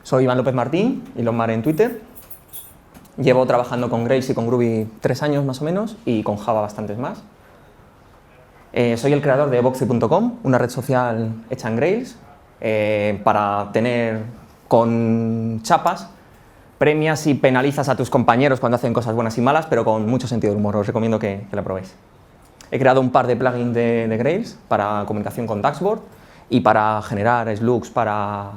Soy Iván López Martín, Elon Mar en Twitter. Llevo trabajando con Grails y con Groovy 3 años más o menos y con Java bastantes más. Soy el creador de Boxy.com, una red social hecha en Grails para tener con chapas, premias y penalizas a tus compañeros cuando hacen cosas buenas y malas, pero con mucho sentido del humor. Os recomiendo que la probéis. He creado un par de plugins de Grails para comunicación con Dashboard y para generar slugs para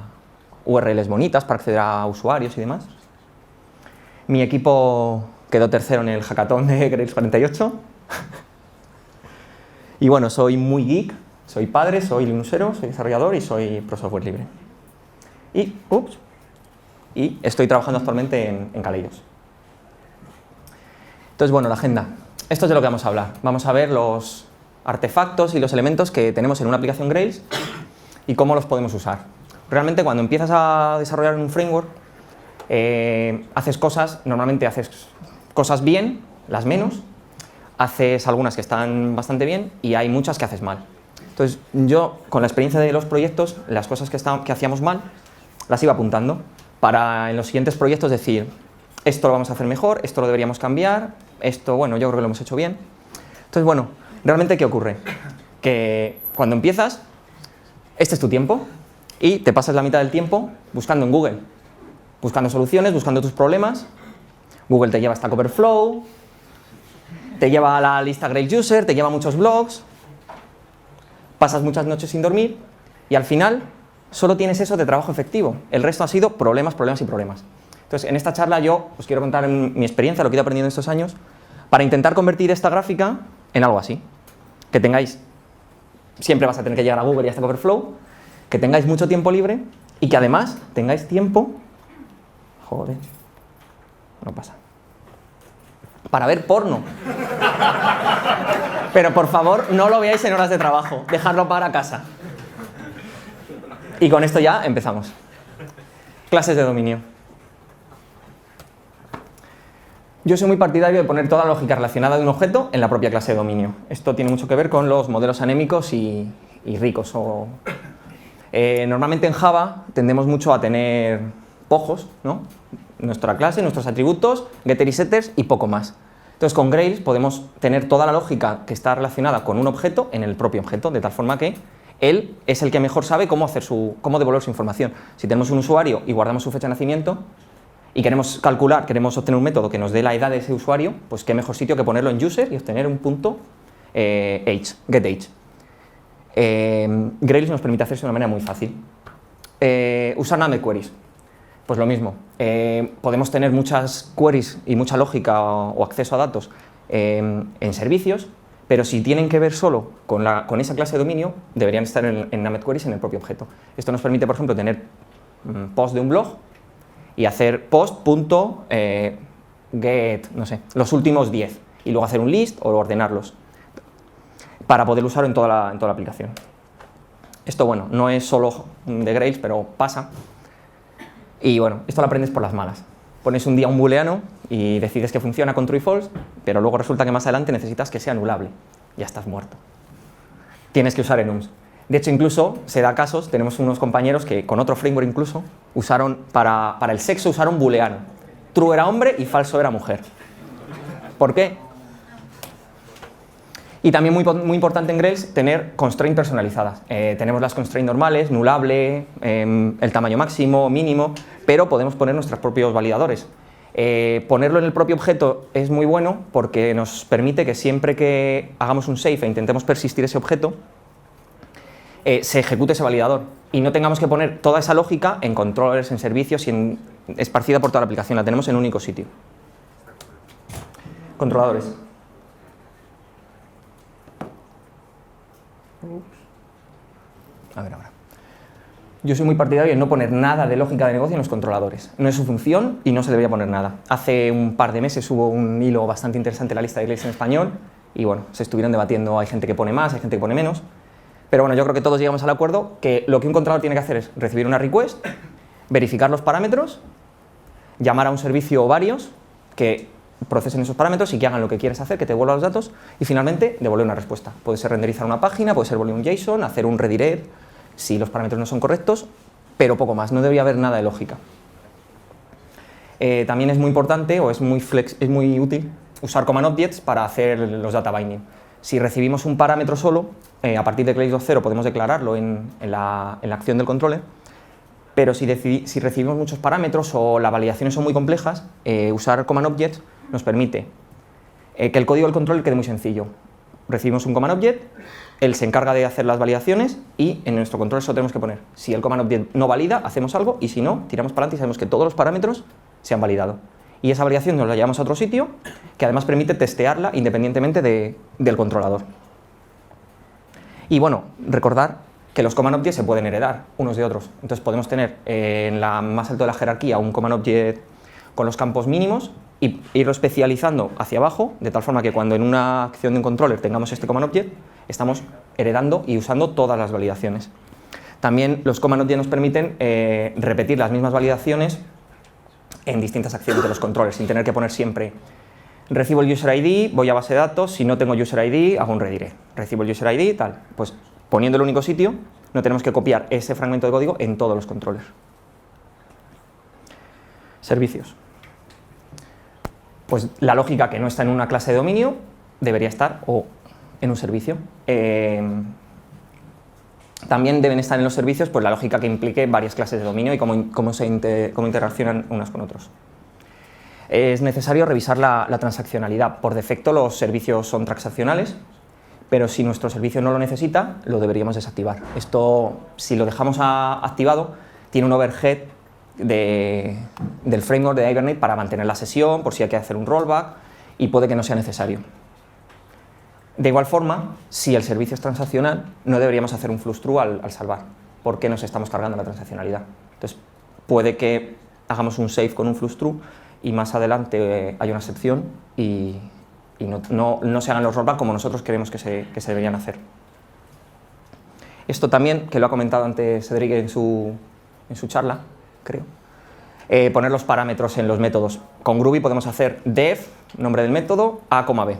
URLs bonitas, para acceder a usuarios y demás. Mi equipo quedó tercero en el hackathon de Grails 48. Y bueno, soy muy geek, soy padre, soy linuxero, soy desarrollador y soy pro software libre. Y estoy trabajando actualmente en Kaleidos. Entonces, bueno, la agenda. Esto es de lo que vamos a hablar. Vamos a ver los artefactos y los elementos que tenemos en una aplicación Grails y cómo los podemos usar. Realmente, cuando empiezas a desarrollar un framework, normalmente haces cosas bien, las menos, haces algunas que están bastante bien y hay muchas que haces mal. Entonces, yo, con la experiencia de los proyectos, las cosas que hacíamos mal, las iba apuntando para en los siguientes proyectos decir, esto lo vamos a hacer mejor, esto lo deberíamos cambiar, esto, bueno, yo creo que lo hemos hecho bien. Entonces, bueno, realmente, ¿qué ocurre? Que cuando empiezas, este es tu tiempo y te pasas la mitad del tiempo buscando en Google, buscando soluciones, buscando tus problemas. Google te lleva a Stack Overflow, te lleva a la lista Grails User, te lleva a muchos blogs, pasas muchas noches sin dormir y al final solo tienes eso de trabajo efectivo. El resto ha sido problemas, problemas y problemas. Entonces, en esta charla yo os quiero contar mi experiencia, lo que he ido aprendiendo en estos años, para intentar convertir esta gráfica en algo así. Que tengáis, siempre vas a tener que llegar a Google y a Stack Overflow, que tengáis mucho tiempo libre y que además tengáis tiempo, joder, no pasa, para ver porno. Pero por favor, no lo veáis en horas de trabajo, dejadlo para casa. Y con esto ya empezamos. Clases de dominio. Yo soy muy partidario de poner toda la lógica relacionada de un objeto en la propia clase de dominio. Esto tiene mucho que ver con los modelos anémicos y ricos. Normalmente en Java tendemos mucho a tener pojos, ¿no? Nuestra clase, nuestros atributos, getter y setters y poco más. Entonces con Grails podemos tener toda la lógica que está relacionada con un objeto en el propio objeto, de tal forma que él es el que mejor sabe cómo devolver su información. Si tenemos un usuario y guardamos su fecha de nacimiento y queremos obtener un método que nos dé la edad de ese usuario, pues qué mejor sitio que ponerlo en user y obtener un punto getAge. Grails nos permite hacerse de una manera muy fácil. Usar Named Queries. Pues lo mismo. Podemos tener muchas queries y mucha lógica o acceso a datos en servicios, pero si tienen que ver solo con esa clase de dominio, deberían estar en Named Queries en el propio objeto. Esto nos permite, por ejemplo, tener post de un blog y hacer post.get, no sé, los últimos 10, y luego hacer un list o ordenarlos para poder usarlo en toda la aplicación. Esto, bueno, no es solo de Grails, pero pasa. Y bueno, esto lo aprendes por las malas. Pones un día un booleano y decides que funciona con true y false, pero luego resulta que más adelante necesitas que sea anulable. Ya estás muerto. Tienes que usar enums. De hecho, incluso se da casos, tenemos unos compañeros que con otro framework incluso usaron, para el sexo usaron booleano. True era hombre y falso era mujer. ¿Por qué? Y también muy importante en Grails tener constraints personalizadas. Tenemos las constraints normales, nullable, el tamaño máximo, mínimo, pero podemos poner nuestros propios validadores. Ponerlo en el propio objeto es muy bueno porque nos permite que siempre que hagamos un save e intentemos persistir ese objeto, se ejecute ese validador y no tengamos que poner toda esa lógica en controllers, en servicios y esparcida por toda la aplicación. La tenemos en un único sitio. Controladores. A ver ahora. Yo soy muy partidario de no poner nada de lógica de negocio en los controladores. No es su función y no se debería poner nada. Hace un par de meses hubo un hilo bastante interesante en la lista de Grails en español y bueno, se estuvieron debatiendo, hay gente que pone más, hay gente que pone menos. Pero bueno, yo creo que todos llegamos al acuerdo que lo que un controlador tiene que hacer es recibir una request, verificar los parámetros, llamar a un servicio o varios que procesen esos parámetros y que hagan lo que quieres hacer, que te devuelvan los datos y finalmente devolver una respuesta. Puede ser renderizar una página, puede ser devolver un JSON, hacer un redirect si los parámetros no son correctos, pero poco más, no debería haber nada de lógica. también es muy importante o es muy útil usar command objects para hacer los data binding. Si recibimos un parámetro solo, a partir de Clase 2.0 podemos declararlo en la acción del controller, pero si recibimos muchos parámetros o las validaciones son muy complejas, usar command objects nos permite que el código del controller quede muy sencillo. Recibimos un command object, él se encarga de hacer las validaciones y en nuestro controller solo tenemos que poner. Si el command object no valida, hacemos algo y si no, tiramos para adelante y sabemos que todos los parámetros se han validado. Y esa validación nos la llevamos a otro sitio que además permite testearla independientemente del controlador. Y bueno, recordar que los command objects se pueden heredar unos de otros. Entonces podemos tener en la más alto de la jerarquía un command object con los campos mínimos y irlo especializando hacia abajo, de tal forma que cuando en una acción de un controller tengamos este command object, estamos heredando y usando todas las validaciones. También los command objects nos permiten repetir las mismas validaciones en distintas acciones de los controllers, sin tener que poner siempre recibo el user ID, voy a base de datos, si no tengo user ID, hago un redirect. Recibo el user ID, tal. Pues poniendo el único sitio, no tenemos que copiar ese fragmento de código en todos los controllers. Servicios. Pues la lógica que no está en una clase de dominio debería estar o en un servicio. También deben estar en los servicios pues la lógica que implique varias clases de dominio y cómo interaccionan unas con otros. Es necesario revisar la transaccionalidad. Por defecto los servicios son transaccionales, pero si nuestro servicio no lo necesita, lo deberíamos desactivar. Esto, si lo dejamos activado, tiene un overhead del framework de Hibernate para mantener la sesión, por si hay que hacer un rollback, y puede que no sea necesario. De igual forma, si el servicio es transaccional, no deberíamos hacer un flush true al salvar, porque nos estamos cargando la transaccionalidad. Entonces, puede que hagamos un save con un flush true y más adelante haya una excepción y no se hagan los rollbacks como nosotros creemos que se deberían hacer. Esto también, que lo ha comentado antes Cedric en su charla, creo, poner los parámetros en los métodos. Con Groovy podemos hacer def, nombre del método, a, b.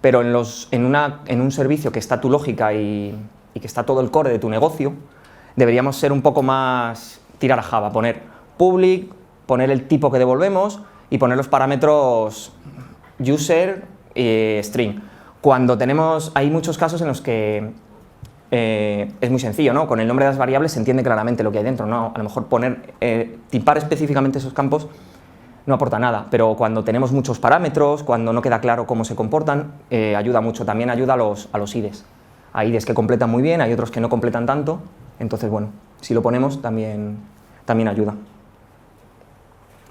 Pero en un servicio que está tu lógica y que está todo el core de tu negocio, deberíamos ser un poco más tirar a Java, poner public, poner el tipo que devolvemos y poner los parámetros user y string. Cuando hay muchos casos en los que es muy sencillo, ¿no? Con el nombre de las variables se entiende claramente lo que hay dentro, ¿no? A lo mejor tipar específicamente esos campos no aporta nada, pero cuando tenemos muchos parámetros, cuando no queda claro cómo se comportan, ayuda mucho. También ayuda a los IDEs. Hay IDEs que completan muy bien, hay otros que no completan tanto, entonces, bueno, si lo ponemos también ayuda.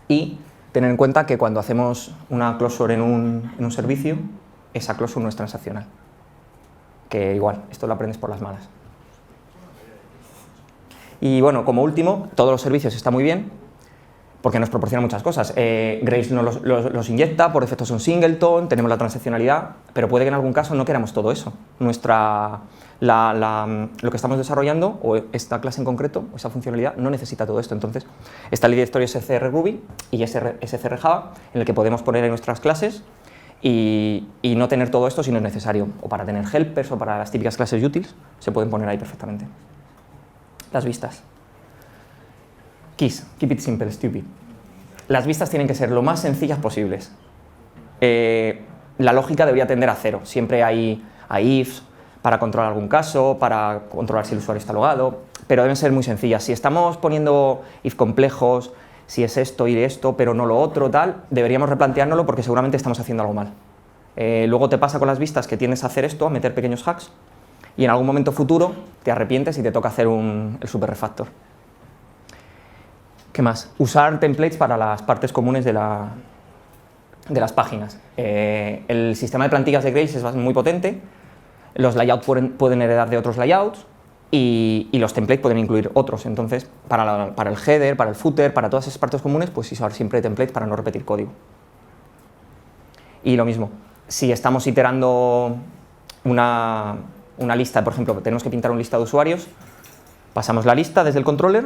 Y tener en cuenta que cuando hacemos una closure en un servicio, esa closure no es transaccional. Que igual, esto lo aprendes por las malas. Y bueno, como último, todos los servicios está muy bien, porque nos proporciona muchas cosas. Grails nos los inyecta, por defecto son singleton, tenemos la transaccionalidad, pero puede que en algún caso no queramos todo eso. Lo que estamos desarrollando, o esta clase en concreto, o esa funcionalidad, no necesita todo esto. Entonces, está el directorio SCR Ruby y SCR Java, en el que podemos poner en nuestras clases y no tener todo esto si no es necesario. O para tener helpers o para las típicas clases utils, se pueden poner ahí perfectamente. Las vistas. KISS, keep it simple, stupid. Las vistas tienen que ser lo más sencillas posibles. La lógica debería tender a cero. Siempre hay ifs para controlar algún caso, para controlar si el usuario está logado, pero deben ser muy sencillas. Si estamos poniendo if complejos, si es esto y esto, pero no lo otro, tal, deberíamos replanteárnoslo porque seguramente estamos haciendo algo mal. Luego te pasa con las vistas que tienes a hacer esto, a meter pequeños hacks, y en algún momento futuro te arrepientes y te toca hacer el super refactor. ¿Qué más? Usar templates para las partes comunes de las páginas. El sistema de plantillas de Grails es muy potente, los layouts pueden heredar de otros layouts y los templates pueden incluir otros. Entonces, para el header, para el footer, para todas esas partes comunes, pues usar siempre templates para no repetir código. Y lo mismo, si estamos iterando una lista, por ejemplo, tenemos que pintar una lista de usuarios, pasamos la lista desde el controller.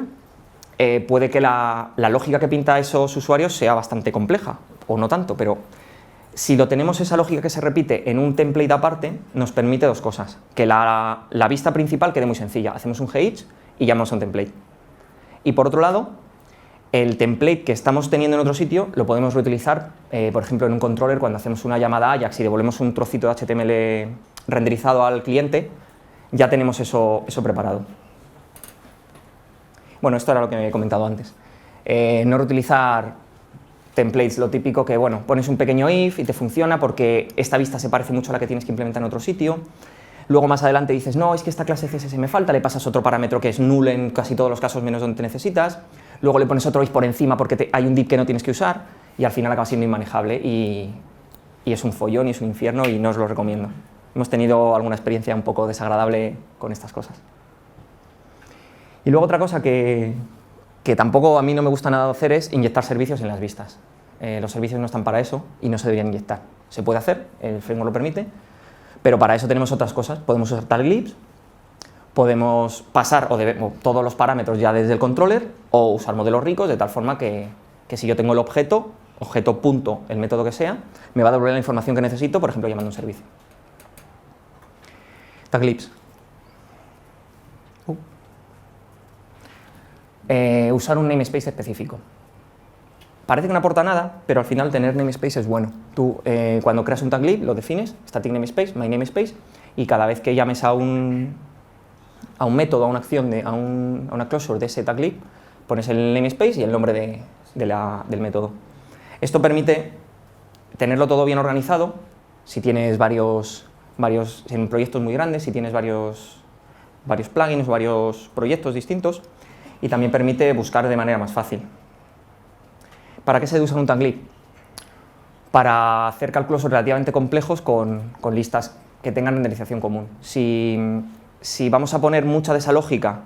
Puede que la lógica que pinta esos usuarios sea bastante compleja, o no tanto, pero si lo tenemos esa lógica que se repite en un template aparte, nos permite dos cosas. Que la vista principal quede muy sencilla, hacemos un head y llamamos a un template. Y por otro lado, el template que estamos teniendo en otro sitio lo podemos reutilizar, por ejemplo, en un controller cuando hacemos una llamada a Ajax y devolvemos un trocito de HTML renderizado al cliente, ya tenemos eso preparado. Bueno, esto era lo que he comentado antes. No reutilizar templates, lo típico que, bueno, pones un pequeño if y te funciona porque esta vista se parece mucho a la que tienes que implementar en otro sitio. Luego más adelante dices, no, es que esta clase CSS me falta, le pasas otro parámetro que es null en casi todos los casos menos donde te necesitas. Luego le pones otro if por encima porque hay un div que no tienes que usar y al final acaba siendo inmanejable y es un follón y es un infierno y no os lo recomiendo. Hemos tenido alguna experiencia un poco desagradable con estas cosas. Y luego otra cosa que tampoco a mí no me gusta nada hacer es inyectar servicios en las vistas. Los servicios no están para eso y no se deberían inyectar. Se puede hacer, el framework lo permite, pero para eso tenemos otras cosas. Podemos usar taglibs, podemos pasar todos los parámetros ya desde el controller o usar modelos ricos de tal forma que si yo tengo el objeto punto, el método que sea, me va a devolver la información que necesito, por ejemplo, llamando a un servicio. Taglibs. Usar un namespace específico. Parece que no aporta nada, pero al final tener namespace es bueno. Tú cuando creas un taglib lo defines, static namespace, my namespace, y cada vez que llames a un método, a una acción, a una closure de ese taglib, pones el namespace y el nombre del método. Esto permite tenerlo todo bien organizado, si tienes en proyectos muy grandes, si tienes varios plugins o varios proyectos distintos, y también permite buscar de manera más fácil. ¿Para qué se usa un taglib? Para hacer cálculos relativamente complejos con listas que tengan renderización común. Si vamos a poner mucha de esa lógica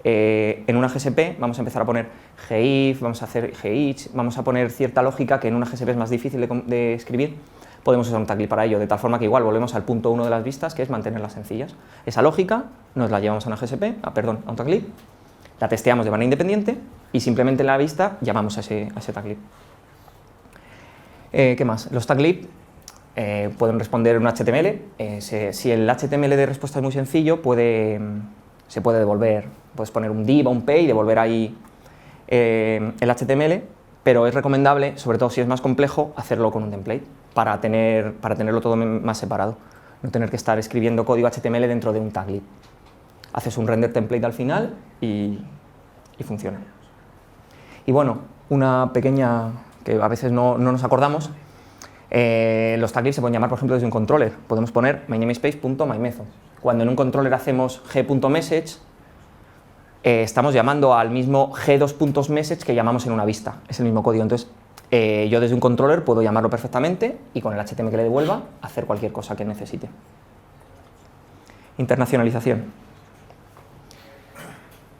en una GSP, vamos a empezar a poner gif, vamos a hacer geach, vamos a poner cierta lógica que en una GSP es más difícil de escribir, podemos usar un taglib para ello, de tal forma que igual volvemos al punto 1 de las vistas, que es mantenerlas sencillas. Esa lógica nos la llevamos a una GSP, a un taglib, la testeamos de manera independiente y simplemente en la vista llamamos a ese taglib. ¿Qué más? Los taglib pueden responder un HTML. Si el HTML de respuesta es muy sencillo, se puede devolver, puedes poner un div o un p y devolver ahí el HTML, pero es recomendable, sobre todo si es más complejo, hacerlo con un template para tenerlo todo más separado, no tener que estar escribiendo código HTML dentro de un taglib. Haces un render template al final y funciona. Y bueno, una pequeña que a veces no nos acordamos, los taglibs se pueden llamar, por ejemplo, desde un controller. Podemos poner mynamespace.myMethod. Cuando en un controller hacemos g.message, estamos llamando al mismo g2.message que llamamos en una vista. Es el mismo código. Entonces, yo desde un controller puedo llamarlo perfectamente y con el HTML que le devuelva, hacer cualquier cosa que necesite. Internacionalización.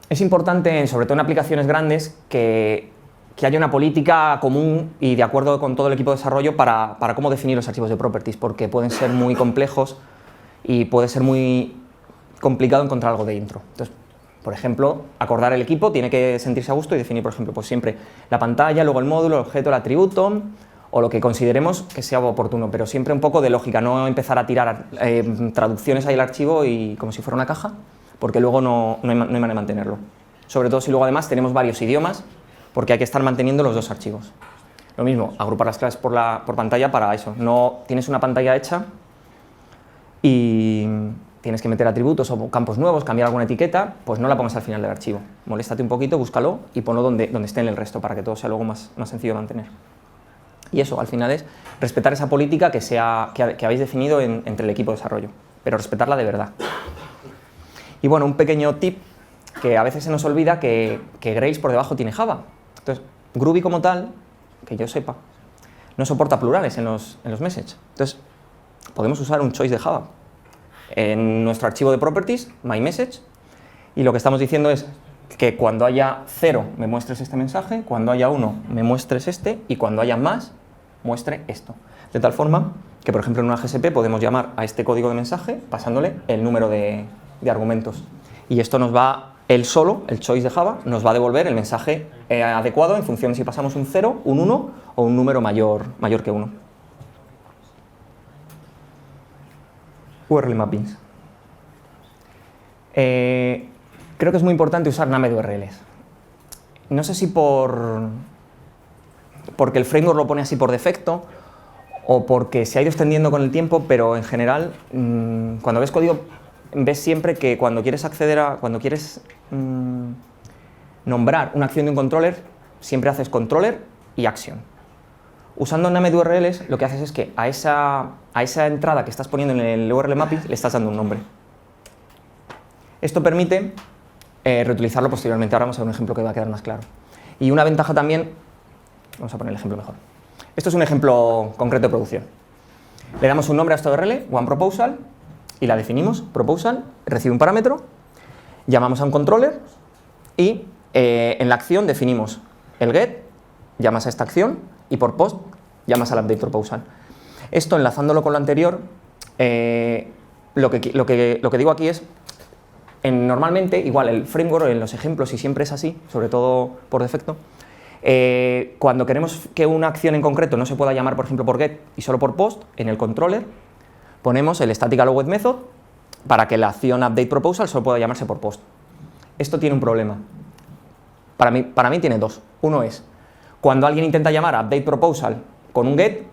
Es importante, sobre todo en aplicaciones grandes, que haya una política común y de acuerdo con todo el equipo de desarrollo para cómo definir los archivos de properties, porque pueden ser muy complejos y puede ser muy complicado encontrar algo de intro. Entonces, por ejemplo, acordar el equipo tiene que sentirse a gusto y definir, por ejemplo, pues siempre la pantalla, luego el módulo, el objeto, el atributo o lo que consideremos que sea oportuno, pero siempre un poco de lógica, no empezar a tirar traducciones ahí al archivo y como si fuera una caja, porque luego no hay manera de mantenerlo. Sobre todo si luego además tenemos varios idiomas, porque hay que estar manteniendo los dos archivos. Lo mismo, agrupar las clases por pantalla para eso. No tienes una pantalla hecha y tienes que meter atributos o campos nuevos, cambiar alguna etiqueta, pues no la pongas al final del archivo. Moléstate un poquito, búscalo y ponlo donde esté en el resto para que todo sea luego más sencillo de mantener. Y eso, al final, es respetar esa política que habéis definido entre el equipo de desarrollo, pero respetarla de verdad. Y bueno, un pequeño tip que a veces se nos olvida que Grails por debajo tiene Java. Entonces, Groovy como tal, que yo sepa, no soporta plurales en los messages. Entonces, podemos usar un choice de Java. En nuestro archivo de properties, myMessage, y lo que estamos diciendo es que cuando haya 0 me muestres este mensaje, cuando haya 1 me muestres este, y cuando haya más, muestre esto. De tal forma que, por ejemplo, en una GSP podemos llamar a este código de mensaje pasándole el número de argumentos. Y esto nos va, el choice de Java, nos va a devolver el mensaje adecuado en función de si pasamos un 0, un 1 o un número mayor que 1. URL mappings. Creo que es muy importante usar named URLs. no sé si porque el framework lo pone así por defecto o porque se ha ido extendiendo con el tiempo, pero en general, cuando ves código, ves siempre que cuando quieres nombrar una acción de un controller, siempre haces controller y action. Usando NameDurls, lo que haces es que a esa entrada que estás poniendo en el URL mapping le estás dando un nombre. Esto permite reutilizarlo posteriormente. Ahora vamos a ver un ejemplo que va a quedar más claro. Y una ventaja también, vamos a poner el ejemplo mejor. Esto es un ejemplo concreto de producción. Le damos un nombre a esta URL, OneProposal, y la definimos, proposal, recibe un parámetro, llamamos a un controller y en la acción definimos el get, llamas a esta acción y por post llamas al update proposal. Esto enlazándolo con lo anterior, lo que digo aquí es, normalmente, igual el framework en los ejemplos, y siempre es así, sobre todo por defecto, cuando queremos que una acción en concreto no se pueda llamar, por ejemplo, por get y solo por post, en el controller ponemos el static allowed method para que la acción update proposal solo pueda llamarse por post. Esto tiene un problema. Para mí tiene dos. Uno es, cuando alguien intenta llamar a update proposal con un get,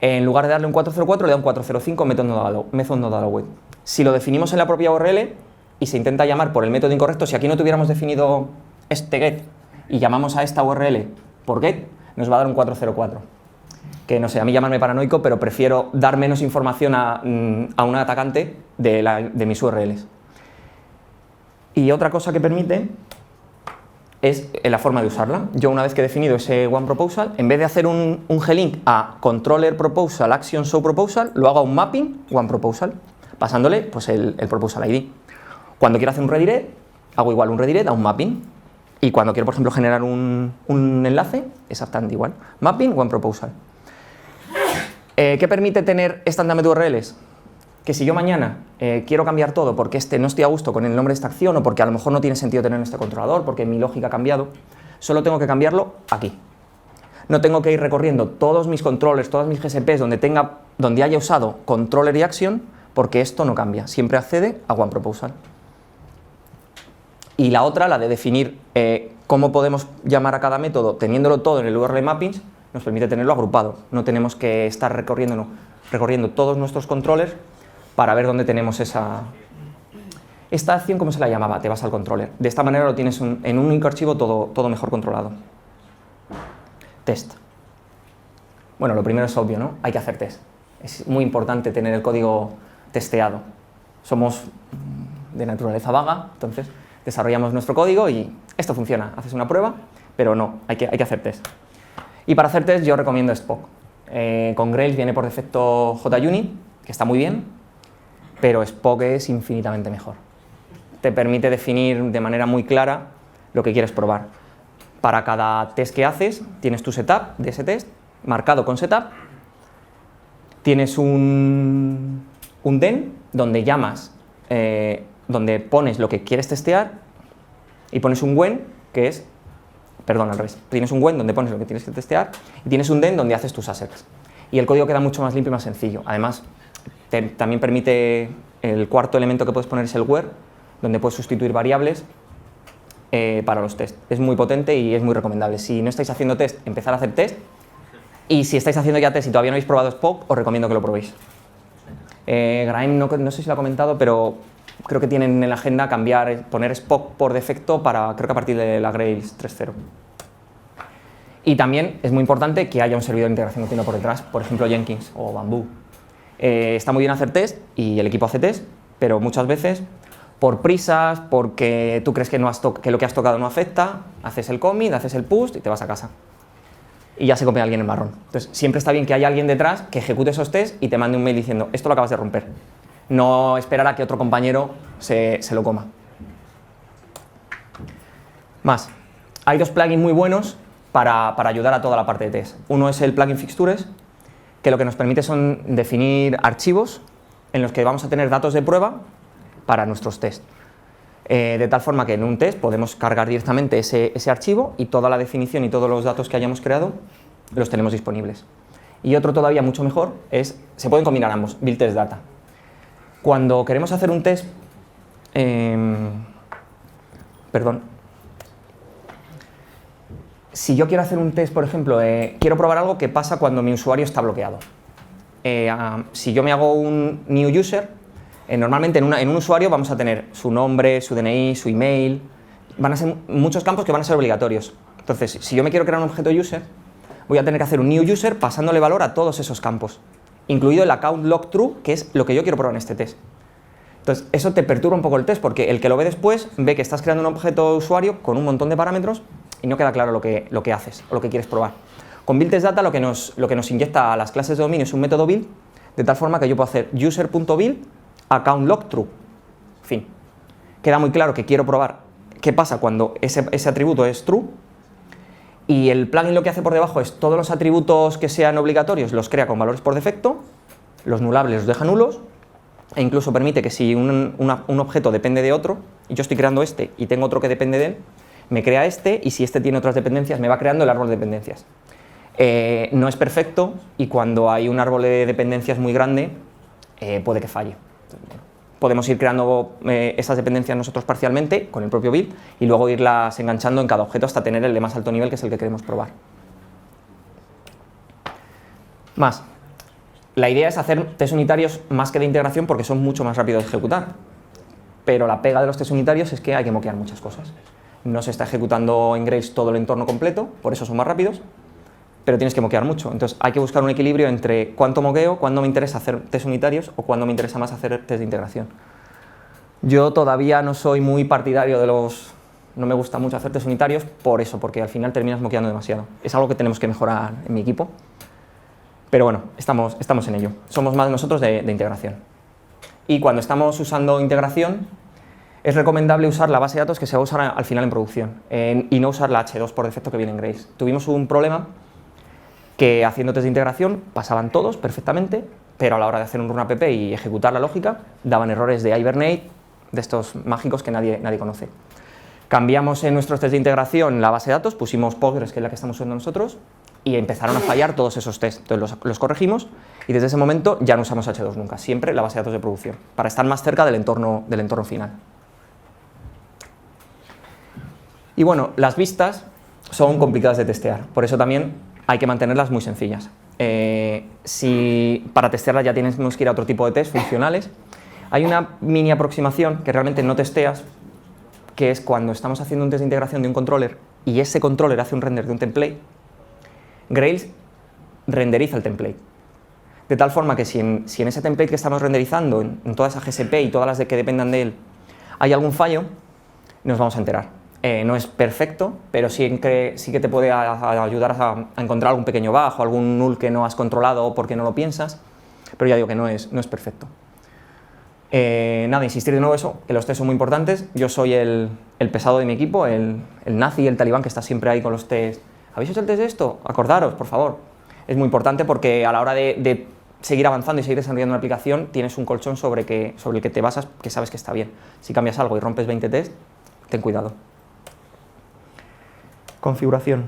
en lugar de darle un 404 le da un 405 method not allowed. Si lo definimos en la propia URL y se intenta llamar por el método incorrecto, si aquí no tuviéramos definido este get y llamamos a esta URL por get, nos va a dar un 404. Que no sé, a mí llamarme paranoico, pero prefiero dar menos información a un atacante de mis URLs. Y otra cosa que permite es la forma de usarla. Yo, una vez que he definido ese OneProposal, en vez de hacer un glink a controller proposal action show proposal, lo hago a un mapping OneProposal, pasándole pues, el proposal ID. Cuando quiero hacer un redirect, hago igual un redirect a un mapping. Y cuando quiero, por ejemplo, generar un enlace, exactamente igual. Mapping OneProposal. ¿Qué permite tener estas NameDurls? Que si yo mañana quiero cambiar todo porque no estoy a gusto con el nombre de esta acción o porque a lo mejor no tiene sentido tener este controlador porque mi lógica ha cambiado, solo tengo que cambiarlo aquí. No tengo que ir recorriendo todos mis controllers, todas mis GSPs donde haya usado controller y action, porque esto no cambia, siempre accede a OneProposal. Y la otra, la de definir cómo podemos llamar a cada método teniéndolo todo en el URL mappings, nos permite tenerlo agrupado. No tenemos que estar recorriendo todos nuestros controllers para ver dónde tenemos esta acción, ¿cómo se la llamaba? Te vas al controller. De esta manera lo tienes en un único archivo todo mejor controlado. Test. Bueno, lo primero es obvio, ¿no? Hay que hacer test. Es muy importante tener el código testeado. Somos de naturaleza vaga, entonces desarrollamos nuestro código y esto funciona. Haces una prueba, pero no, hay que hacer test. Y para hacer test yo recomiendo Spock. Con Grails viene por defecto JUnit, que está muy bien, pero Spock es infinitamente mejor. Te permite definir de manera muy clara lo que quieres probar. Para cada test que haces, tienes tu setup de ese test, marcado con setup. Tienes un den donde llamas, donde pones lo que quieres testear y pones un when, que es, perdón, al revés. Tienes un when donde pones lo que tienes que testear y tienes un den donde haces tus assets. Y el código queda mucho más limpio y más sencillo. Además, también permite, el cuarto elemento que puedes poner es el where, donde puedes sustituir variables para los test. Es muy potente y es muy recomendable. Si no estáis haciendo test, empezar a hacer test. Y si estáis haciendo ya test y todavía no habéis probado Spock, os recomiendo que lo probéis. Graeme no sé si lo ha comentado, pero creo que tienen en la agenda poner Spock por defecto creo que a partir de la Grails 3.0. Y también es muy importante que haya un servidor de integración continua por detrás, por ejemplo Jenkins o Bamboo. Está muy bien hacer test y el equipo hace test, pero muchas veces por prisas, porque tú crees que lo que has tocado no afecta, haces el commit, haces el push y te vas a casa. Y ya se come alguien el marrón. Entonces, siempre está bien que haya alguien detrás que ejecute esos tests y te mande un mail diciendo, esto lo acabas de romper. No esperar a que otro compañero se lo coma. Más. Hay dos plugins muy buenos para ayudar a toda la parte de test. Uno es el plugin Fixtures, que lo que nos permite son definir archivos en los que vamos a tener datos de prueba para nuestros tests. De tal forma que en un test podemos cargar directamente ese archivo y toda la definición y todos los datos que hayamos creado los tenemos disponibles. Y otro todavía mucho mejor es, se pueden combinar ambos, build test data. Cuando queremos hacer un test, si yo quiero hacer un test, por ejemplo, quiero probar algo que pasa cuando mi usuario está bloqueado. Si yo me hago un new user, normalmente en un usuario vamos a tener su nombre, su DNI, su email, van a ser muchos campos que van a ser obligatorios. Entonces, si yo me quiero crear un objeto user, voy a tener que hacer un new user pasándole valor a todos esos campos, incluido el account log true, que es lo que yo quiero probar en este test. Entonces, eso te perturba un poco el test, porque el que lo ve después ve que estás creando un objeto de usuario con un montón de parámetros y no queda claro lo que haces o lo que quieres probar. Con build-test-data lo que nos inyecta a las clases de dominio es un método build, de tal forma que yo puedo hacer user.build account log true. Fin. Queda muy claro que quiero probar qué pasa cuando ese atributo es true, y el plugin lo que hace por debajo es todos los atributos que sean obligatorios los crea con valores por defecto, los nulables los deja nulos, e incluso permite que si un objeto depende de otro, y yo estoy creando este y tengo otro que depende de él, me crea este, y si este tiene otras dependencias me va creando el árbol de dependencias. No es perfecto, y cuando hay un árbol de dependencias muy grande puede que falle. Podemos ir creando esas dependencias nosotros parcialmente con el propio build y luego irlas enganchando en cada objeto hasta tener el de más alto nivel, que es el que queremos probar. Más. La idea es hacer test unitarios más que de integración porque son mucho más rápidos de ejecutar. Pero la pega de los test unitarios es que hay que moquear muchas cosas. No se está ejecutando en Grails todo el entorno completo, por eso son más rápidos, pero tienes que moquear mucho. Entonces hay que buscar un equilibrio entre cuánto moqueo, cuándo me interesa hacer test unitarios o cuándo me interesa más hacer test de integración. Yo todavía no soy muy partidario de los... No me gusta mucho hacer test unitarios por eso, porque al final terminas moqueando demasiado. Es algo que tenemos que mejorar en mi equipo. Pero bueno, estamos en ello. Somos más nosotros de integración. Y cuando estamos usando integración, es recomendable usar la base de datos que se va a usar al final en producción y no usar la H2 por defecto que viene en Grails. Tuvimos un problema que haciendo test de integración pasaban todos perfectamente, pero a la hora de hacer un run app y ejecutar la lógica, daban errores de Hibernate, de estos mágicos que nadie conoce. Cambiamos en nuestros test de integración la base de datos, pusimos Postgres, que es la que estamos usando nosotros, y empezaron a fallar todos esos tests. Entonces los corregimos y desde ese momento ya no usamos H2 nunca, siempre la base de datos de producción, para estar más cerca del entorno final. Y bueno, las vistas son complicadas de testear, por eso también hay que mantenerlas muy sencillas. Si para testearlas ya tenemos que ir a otro tipo de test funcionales, hay una mini aproximación que realmente no testeas, que es cuando estamos haciendo un test de integración de un controller y ese controller hace un render de un template, Grails renderiza el template. De tal forma que si en ese template que estamos renderizando, en toda esa GSP y todas las que dependan de él, hay algún fallo, nos vamos a enterar. No es perfecto, pero sí que te puede ayudar a encontrar algún pequeño bug o algún null que no has controlado porque no lo piensas, pero ya digo que no es perfecto. Nada, insistir de nuevo eso, que los tests son muy importantes. Yo soy el pesado de mi equipo, el nazi, el talibán que está siempre ahí con los tests. ¿Habéis hecho el test de esto? Acordaros, por favor. Es muy importante porque a la hora de seguir avanzando y seguir desarrollando una aplicación, tienes un colchón sobre el que te basas, que sabes que está bien. Si cambias algo y rompes 20 tests, ten cuidado. Configuración.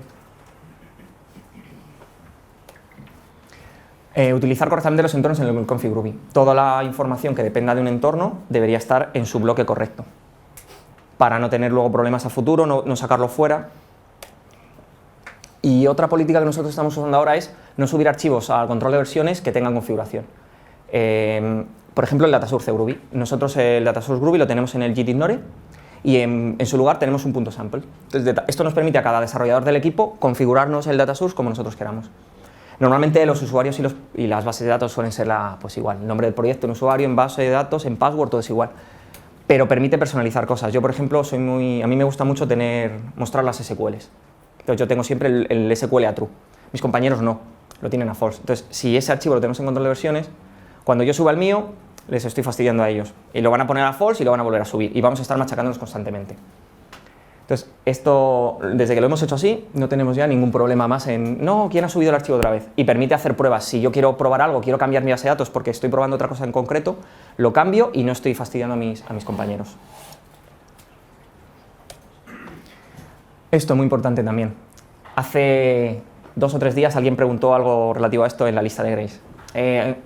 Utilizar correctamente los entornos en el config Groovy. Toda la información que dependa de un entorno debería estar en su bloque correcto, para no tener luego problemas a futuro, no sacarlo fuera. Y otra política que nosotros estamos usando ahora es no subir archivos al control de versiones que tengan configuración. Por ejemplo, el datasource de Groovy. Nosotros el datasource Groovy lo tenemos en el gitignore y en su lugar tenemos un punto sample. Entonces, esto nos permite a cada desarrollador del equipo configurarnos el datasource como nosotros queramos. Normalmente los usuarios y las bases de datos suelen ser pues igual. El nombre del proyecto en usuario, en base de datos, en password, todo es igual. Pero permite personalizar cosas. Yo, por ejemplo, a mí me gusta mucho mostrar las SQLs. Entonces yo tengo siempre el SQL a true. Mis compañeros no, lo tienen a false. Entonces, si ese archivo lo tenemos en control de versiones, cuando yo suba el mío, les estoy fastidiando a ellos. Y lo van a poner a false y lo van a volver a subir. Y vamos a estar machacándolos constantemente. Entonces, esto, desde que lo hemos hecho así, no tenemos ya ningún problema más en, no, ¿quién ha subido el archivo otra vez? Y permite hacer pruebas. Si yo quiero probar algo, quiero cambiar mi base de datos porque estoy probando otra cosa en concreto, lo cambio y no estoy fastidiando a mis compañeros. Esto es muy importante también. Hace 2 o 3 días alguien preguntó algo relativo a esto en la lista de Grails.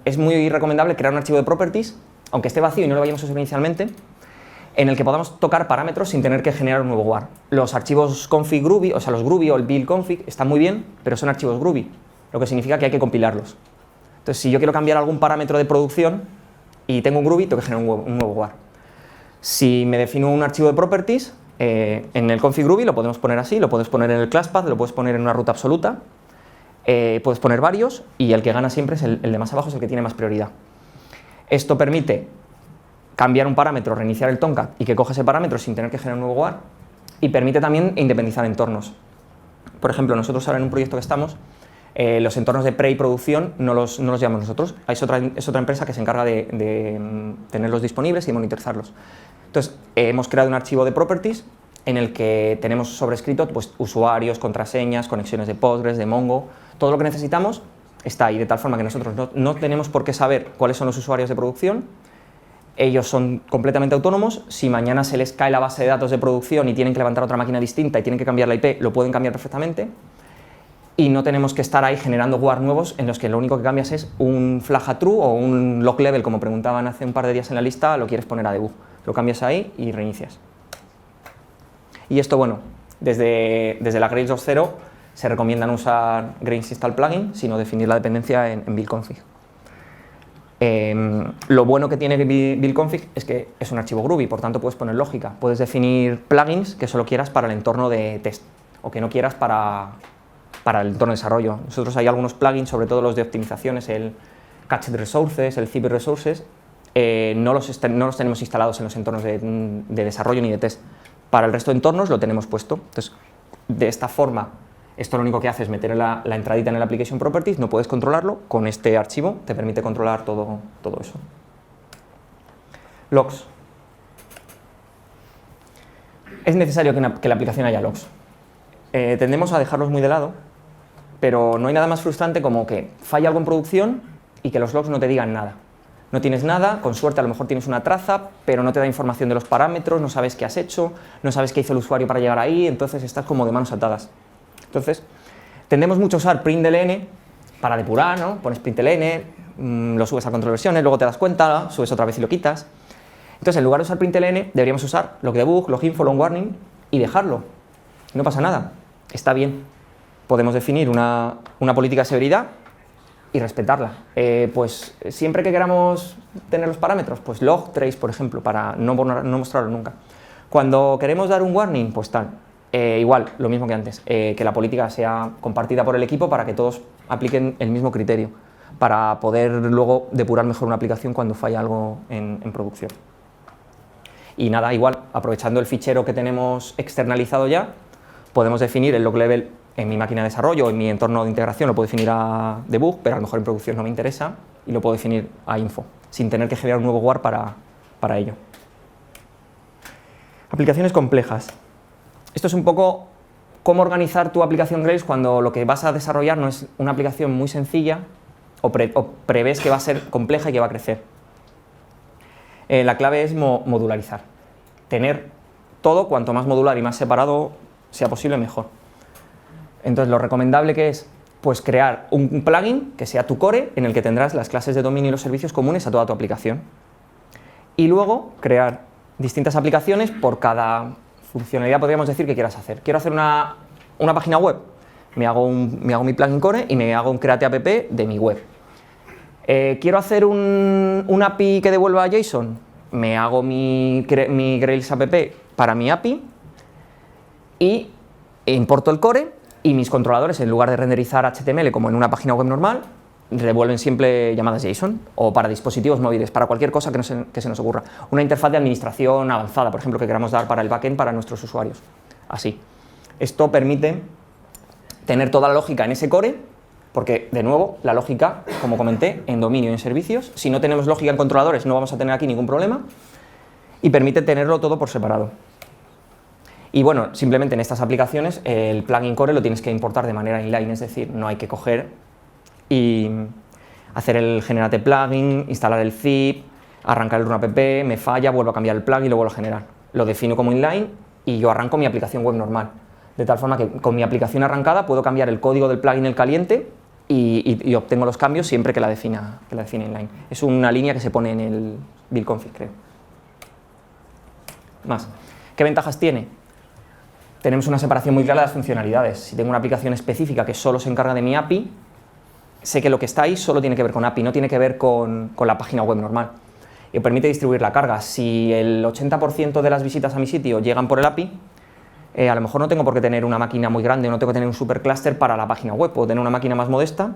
Es muy recomendable crear un archivo de properties, aunque esté vacío y no lo vayamos a usar inicialmente, en el que podamos tocar parámetros sin tener que generar un nuevo war. Los archivos config Groovy, o sea, los Groovy o el build config, están muy bien, pero son archivos Groovy, lo que significa que hay que compilarlos. Entonces, si yo quiero cambiar algún parámetro de producción y tengo un Groovy, tengo que generar un nuevo war. Si me defino un archivo de properties, en el config Groovy lo podemos poner así, lo puedes poner en el class path, lo puedes poner en una ruta absoluta, puedes poner varios y el que gana siempre es el de más abajo, es el que tiene más prioridad. Esto permite cambiar un parámetro, reiniciar el Tomcat y que coja ese parámetro sin tener que generar un nuevo war, y permite también independizar entornos. Por ejemplo, nosotros ahora en un proyecto que estamos, los entornos de pre y producción no los llamamos nosotros, es otra empresa que se encarga de tenerlos disponibles y monitorizarlos. Entonces, hemos creado un archivo de properties en el que tenemos sobrescrito pues, usuarios, contraseñas, conexiones de Postgres, de Mongo, todo lo que necesitamos está ahí, de tal forma que nosotros no tenemos por qué saber cuáles son los usuarios de producción. Ellos son completamente autónomos. Si mañana se les cae la base de datos de producción y tienen que levantar otra máquina distinta y tienen que cambiar la IP, lo pueden cambiar perfectamente. Y no tenemos que estar ahí generando war nuevos en los que lo único que cambias es un flag a true o un log level, como preguntaban hace un par de días en la lista, lo quieres poner a debug. Lo cambias ahí y reinicias. Y esto, bueno, desde la Grails 2.0 se recomiendan usar Grails Install Plugin, sino definir la dependencia en build config. Lo bueno que tiene build config es que es un archivo Groovy, por tanto puedes poner lógica. Puedes definir plugins que solo quieras para el entorno de test o que no quieras para el entorno de desarrollo. Nosotros hay algunos plugins, sobre todo los de optimizaciones, el Cached Resources, el Zip Resources, no los tenemos instalados en los entornos de desarrollo ni de test. Para el resto de entornos lo tenemos puesto. Entonces, de esta forma, esto lo único que hace es meter la entradita en el Application Properties, no puedes controlarlo, con este archivo te permite controlar todo eso. Logs. Es necesario que la aplicación haya logs. Tendemos a dejarlos muy de lado, pero no hay nada más frustrante como que falla algo en producción y que los logs no te digan nada. No tienes nada, con suerte a lo mejor tienes una traza, pero no te da información de los parámetros, no sabes qué has hecho, no sabes qué hizo el usuario para llegar ahí, entonces estás como de manos atadas. Entonces, tendemos mucho a usar println para depurar, ¿no? Pones println, lo subes al control de versiones, luego te das cuenta, subes otra vez y lo quitas. Entonces, en lugar de usar println, deberíamos usar logdebug, loginfo, logwarning y dejarlo. No pasa nada, está bien. Podemos definir una política de severidad y respetarla. Pues siempre que queramos tener los parámetros, pues log trace, por ejemplo, para no mostrarlo nunca. Cuando queremos dar un warning, pues tal. Igual, lo mismo que antes, que la política sea compartida por el equipo para que todos apliquen el mismo criterio, para poder luego depurar mejor una aplicación cuando falla algo en producción. Y nada, igual, aprovechando el fichero que tenemos externalizado ya, podemos definir el log level en mi máquina de desarrollo, en mi entorno de integración lo puedo definir a debug, pero a lo mejor en producción no me interesa y lo puedo definir a info, sin tener que generar un nuevo war para ello. Aplicaciones complejas. Esto es un poco cómo organizar tu aplicación Grails cuando lo que vas a desarrollar no es una aplicación muy sencilla o prevés que va a ser compleja y que va a crecer. La clave es modularizar. Tener todo, cuanto más modular y más separado sea posible, mejor. Entonces, lo recomendable que es pues crear un plugin que sea tu core, en el que tendrás las clases de dominio y los servicios comunes a toda tu aplicación. Y luego crear distintas aplicaciones por cada funcionalidad, podríamos decir, que quieras hacer. Quiero hacer una página web, me hago mi plugin core y me hago un create app de mi web. Quiero hacer un API que devuelva JSON, me hago mi Grails app para mi API y importo el core. Y mis controladores, en lugar de renderizar HTML como en una página web normal, devuelven siempre llamadas JSON, o para dispositivos móviles, para cualquier cosa que se nos ocurra. Una interfaz de administración avanzada, por ejemplo, que queramos dar para el backend para nuestros usuarios. Así. Esto permite tener toda la lógica en ese core, porque, de nuevo, la lógica, como comenté, en dominio y en servicios. Si no tenemos lógica en controladores, no vamos a tener aquí ningún problema. Y permite tenerlo todo por separado. Y bueno, simplemente en estas aplicaciones el plugin core lo tienes que importar de manera inline, es decir, no hay que coger y hacer el generate plugin, instalar el zip, arrancar el run app, me falla, vuelvo a cambiar el plugin y lo vuelvo a generar. Lo defino como inline y yo arranco mi aplicación web normal. De tal forma que con mi aplicación arrancada puedo cambiar el código del plugin el caliente y obtengo los cambios siempre que la defina inline. Es una línea que se pone en el build config, creo. más. ¿Qué ventajas tiene? Tenemos una separación muy clara de las funcionalidades. Si tengo una aplicación específica que solo se encarga de mi API, sé que lo que está ahí solo tiene que ver con API, no tiene que ver con la página web normal. Y permite distribuir la carga. Si el 80% de las visitas a mi sitio llegan por el API, a lo mejor no tengo por qué tener una máquina muy grande, no tengo que tener un supercluster para la página web, puedo tener una máquina más modesta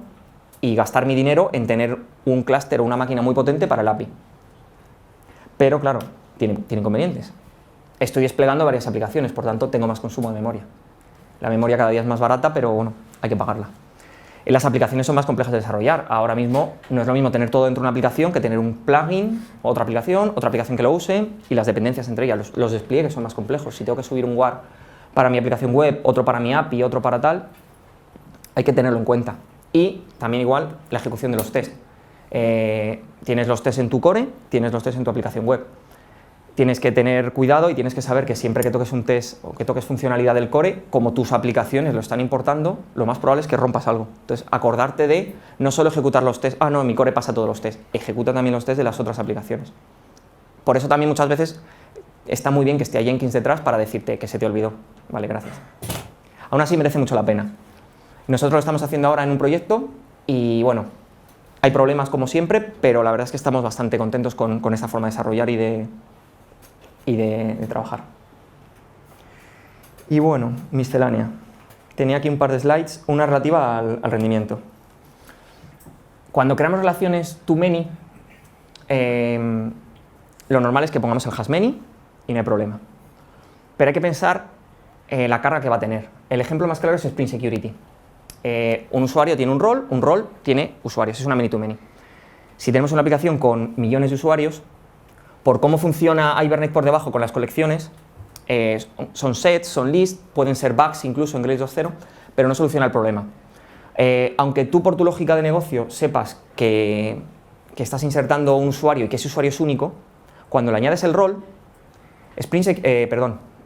y gastar mi dinero en tener un clúster o una máquina muy potente para el API. Pero claro, tiene inconvenientes. Estoy desplegando varias aplicaciones, por tanto tengo más consumo de memoria. La memoria cada día es más barata, pero bueno, hay que pagarla. Las aplicaciones son más complejas de desarrollar. Ahora mismo no es lo mismo tener todo dentro de una aplicación que tener un plugin, otra aplicación que lo use y las dependencias entre ellas. Los despliegues son más complejos. Si tengo que subir un WAR para mi aplicación web, otro para mi API, otro para tal, hay que tenerlo en cuenta. Y también igual la ejecución de los tests. Tienes los tests en tu core, tienes los tests en tu aplicación web. Tienes que tener cuidado y tienes que saber que siempre que toques un test o que toques funcionalidad del core, como tus aplicaciones lo están importando, lo más probable es que rompas algo. Entonces, acordarte de no solo ejecutar los tests, no, en mi core pasa todos los tests, ejecuta también los tests de las otras aplicaciones. Por eso también muchas veces está muy bien que esté Jenkins detrás para decirte que se te olvidó. Vale, gracias. Aún así merece mucho la pena. Nosotros lo estamos haciendo ahora en un proyecto y bueno, hay problemas como siempre, pero la verdad es que estamos bastante contentos con esta forma de desarrollar y de trabajar. Y bueno, miscelánea. Tenía aquí un par de slides, una relativa al rendimiento. Cuando creamos relaciones to-many, lo normal es que pongamos el hash many y no hay problema. Pero hay que pensar la carga que va a tener. El ejemplo más claro es Spring Security. Un usuario tiene un rol tiene usuarios, es una many to many. Si tenemos una aplicación con millones de usuarios, por cómo funciona Hibernate por debajo con las colecciones, son sets, son lists, pueden ser bugs incluso en Grails 2.0, pero no soluciona el problema. Aunque tú por tu lógica de negocio sepas que estás insertando un usuario y que ese usuario es único, cuando le añades el rol,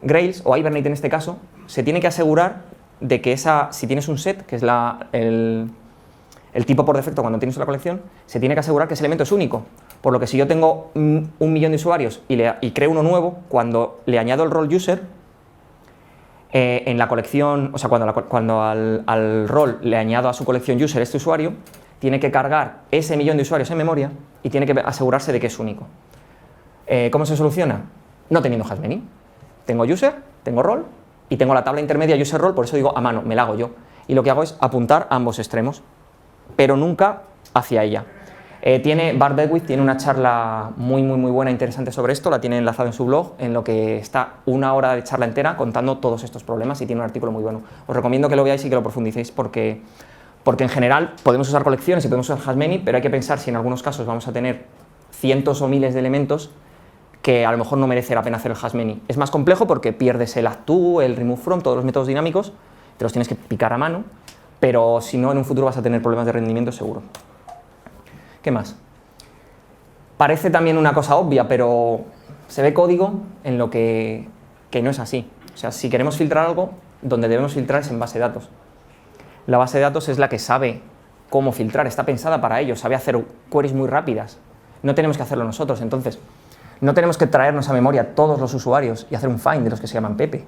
Grails o Hibernate en este caso, se tiene que asegurar de que si tienes un set, que es el tipo por defecto cuando tienes una colección, se tiene que asegurar que ese elemento es único. Por lo que si yo tengo 1 millón de usuarios y creo uno nuevo, cuando le añado el rol user, en la colección, o sea, cuando al rol le añado a su colección user este usuario, tiene que cargar ese millón de usuarios en memoria y tiene que asegurarse de que es único. ¿Cómo se soluciona? No teniendo hash many. Tengo user, tengo rol y tengo la tabla intermedia user-rol, por eso digo a mano, me la hago yo. Y lo que hago es apuntar a ambos extremos, pero nunca hacia ella. Bart Beckwith tiene una charla muy buena e interesante sobre esto, la tiene enlazado en su blog, en lo que está 1 hora de charla entera contando todos estos problemas y tiene un artículo muy bueno. Os recomiendo que lo veáis y que lo profundicéis porque en general podemos usar colecciones y podemos usar hash many, pero hay que pensar si en algunos casos vamos a tener cientos o miles de elementos que a lo mejor no merece la pena hacer el hash many. Es más complejo porque pierdes el add to, el remove from, todos los métodos dinámicos, te los tienes que picar a mano, pero si no en un futuro vas a tener problemas de rendimiento seguro. ¿Qué más? Parece también una cosa obvia, pero se ve código en lo que no es así. O sea, si queremos filtrar algo, donde debemos filtrar es en base de datos. La base de datos es la que sabe cómo filtrar, está pensada para ello, sabe hacer queries muy rápidas. No tenemos que hacerlo nosotros, entonces no tenemos que traernos a memoria todos los usuarios y hacer un find de los que se llaman Pepe.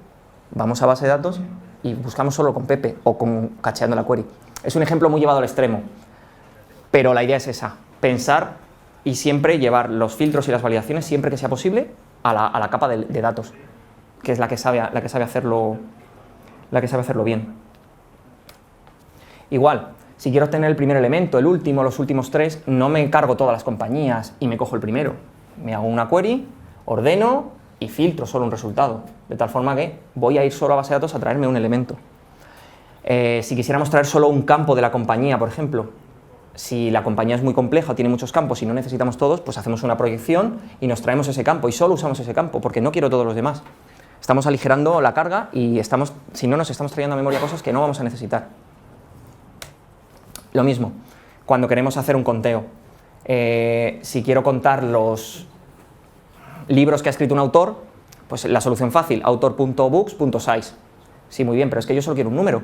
Vamos a base de datos y buscamos solo con Pepe o cacheando la query. Es un ejemplo muy llevado al extremo, pero la idea es esa, pensar y siempre llevar los filtros y las validaciones, siempre que sea posible, a la capa de datos, que es la que sabe hacerlo bien. Igual, si quiero obtener el primer elemento, el último, los últimos 3, no me encargo todas las compañías y me cojo el primero. Me hago una query, ordeno y filtro solo un resultado, de tal forma que voy a ir solo a base de datos a traerme un elemento. Si quisiéramos traer solo un campo de la compañía, por ejemplo, si la compañía es muy compleja o tiene muchos campos y no necesitamos todos, pues hacemos una proyección y nos traemos ese campo y solo usamos ese campo, porque no quiero todos los demás. Estamos aligerando la carga y si no nos estamos trayendo a memoria cosas que no vamos a necesitar. Lo mismo, cuando queremos hacer un conteo. Si quiero contar los libros que ha escrito un autor, pues la solución fácil, autor.books.size. Sí, muy bien, pero es que yo solo quiero un número.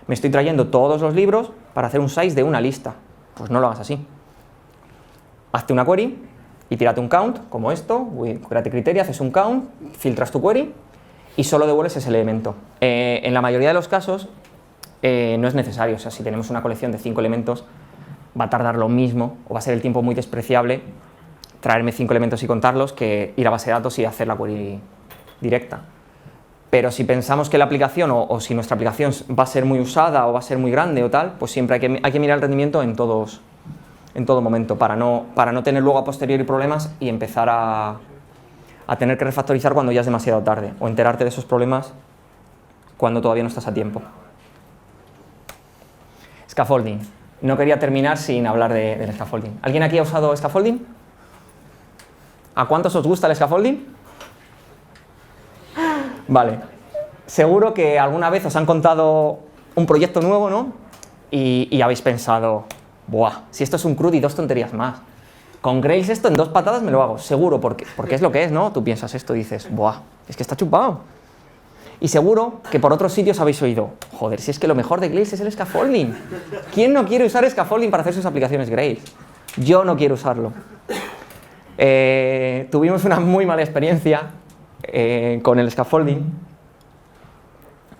Me estoy trayendo todos los libros para hacer un size de una lista. Pues no lo hagas así. Hazte una query y tírate un count, como esto, créate criterio, haces un count, filtras tu query y solo devuelves ese elemento. En la mayoría de los casos no es necesario, o sea, si tenemos una colección de 5 elementos, va a tardar lo mismo, o va a ser el tiempo muy despreciable traerme 5 elementos y contarlos que ir a base de datos y hacer la query directa. Pero si pensamos que la aplicación o si nuestra aplicación va a ser muy usada o va a ser muy grande o tal, pues siempre hay que mirar el rendimiento en todo momento para no tener luego a posteriori problemas y empezar a tener que refactorizar cuando ya es demasiado tarde o enterarte de esos problemas cuando todavía no estás a tiempo. Scaffolding. No quería terminar sin hablar del scaffolding. ¿Alguien aquí ha usado scaffolding? ¿A cuántos os gusta el scaffolding? Vale, seguro que alguna vez os han contado un proyecto nuevo, ¿no? Y habéis pensado, buah, si esto es un CRUD y 2 tonterías más. Con Grails esto en 2 patadas me lo hago, seguro, porque es lo que es, ¿no? Tú piensas esto y dices, buah, es que está chupado. Y seguro que por otros sitios habéis oído, joder, si es que lo mejor de Grails es el scaffolding. ¿Quién no quiere usar scaffolding para hacer sus aplicaciones Grails? Yo no quiero usarlo. Tuvimos una muy mala experiencia con el scaffolding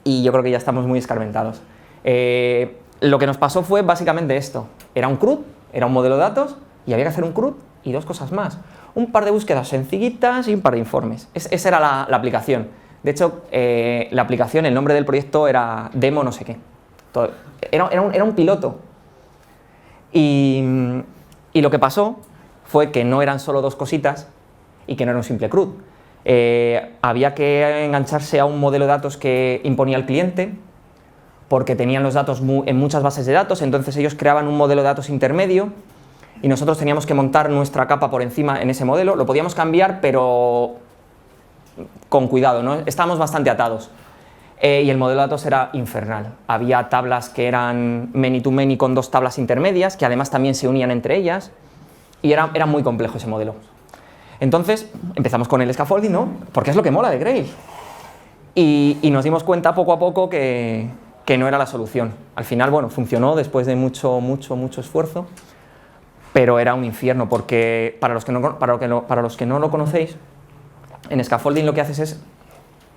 y yo creo que ya estamos muy escarmentados. Lo que nos pasó fue básicamente esto. Era un CRUD, era un modelo de datos y había que hacer un CRUD y 2 cosas más. Un par de búsquedas sencillitas y un par de informes. Esa era la aplicación. De hecho, la aplicación, el nombre del proyecto era demo no sé qué. Era un piloto. Y lo que pasó fue que no eran solo 2 cositas y que no era un simple CRUD. Había que engancharse a un modelo de datos que imponía el cliente porque tenían los datos en muchas bases de datos, entonces ellos creaban un modelo de datos intermedio y nosotros teníamos que montar nuestra capa por encima en ese modelo. Lo podíamos cambiar, pero con cuidado, ¿no? Estábamos bastante atados. Y el modelo de datos era infernal. Había tablas que eran many to many con 2 tablas intermedias, que además también se unían entre ellas, y era muy complejo ese modelo. Entonces empezamos con el scaffolding, ¿no? Porque es lo que mola de Grails. Y nos dimos cuenta poco a poco que no era la solución. Al final, bueno, funcionó después de mucho esfuerzo, pero era un infierno, porque para los que no lo conocéis, en scaffolding lo que haces es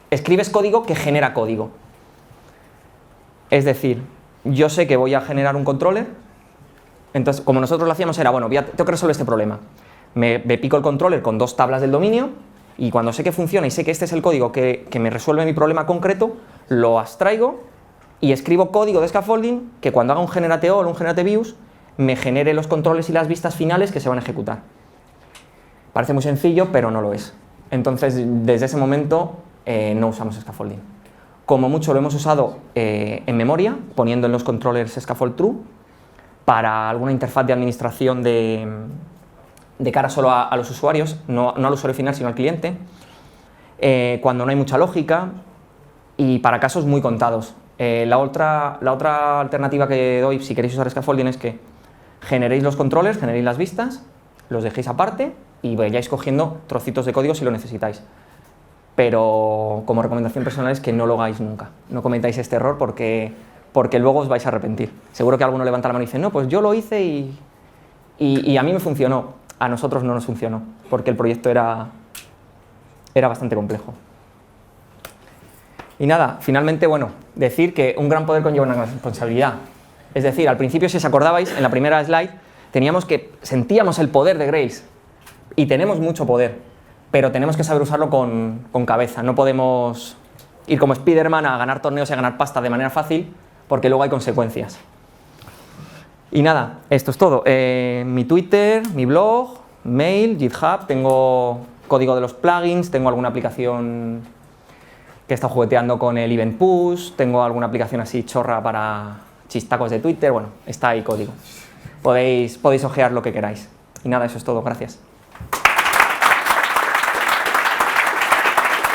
escribes código que genera código. Es decir, yo sé que voy a generar un controller, entonces como nosotros lo hacíamos era, bueno, tengo que resolver este problema. Me pico el controller con 2 tablas del dominio y cuando sé que funciona y sé que este es el código que me resuelve mi problema concreto, lo abstraigo y escribo código de scaffolding que cuando haga un generate all o un generate views me genere los controles y las vistas finales que se van a ejecutar. Parece muy sencillo, pero no lo es. Entonces, desde ese momento no usamos scaffolding. Como mucho lo hemos usado en memoria, poniendo en los controllers scaffold true para alguna interfaz de administración de cara solo a los usuarios, no al usuario final, sino al cliente, cuando no hay mucha lógica y para casos muy contados. La otra alternativa que doy, si queréis usar scaffolding, es que generéis los controllers, generéis las vistas, los dejéis aparte y vayáis cogiendo trocitos de código si lo necesitáis. Pero como recomendación personal es que no lo hagáis nunca. No cometáis este error porque luego os vais a arrepentir. Seguro que alguno levanta la mano y dice, no, pues yo lo hice y a mí me funcionó. A nosotros no nos funcionó, porque el proyecto era bastante complejo. Y nada, finalmente, bueno, decir que un gran poder conlleva una gran responsabilidad. Es decir, al principio, si os acordabais, en la primera slide, sentíamos el poder de Grails. Y tenemos mucho poder, pero tenemos que saber usarlo con cabeza. No podemos ir como Spiderman a ganar torneos y a ganar pasta de manera fácil, porque luego hay consecuencias. Y nada, esto es todo. Mi Twitter, mi blog, mail, GitHub, tengo código de los plugins, tengo alguna aplicación que he estado jugueteando con el Event Push, tengo alguna aplicación así chorra para chistacos de Twitter, bueno, está ahí código. Podéis ojear lo que queráis. Y nada, eso es todo, gracias.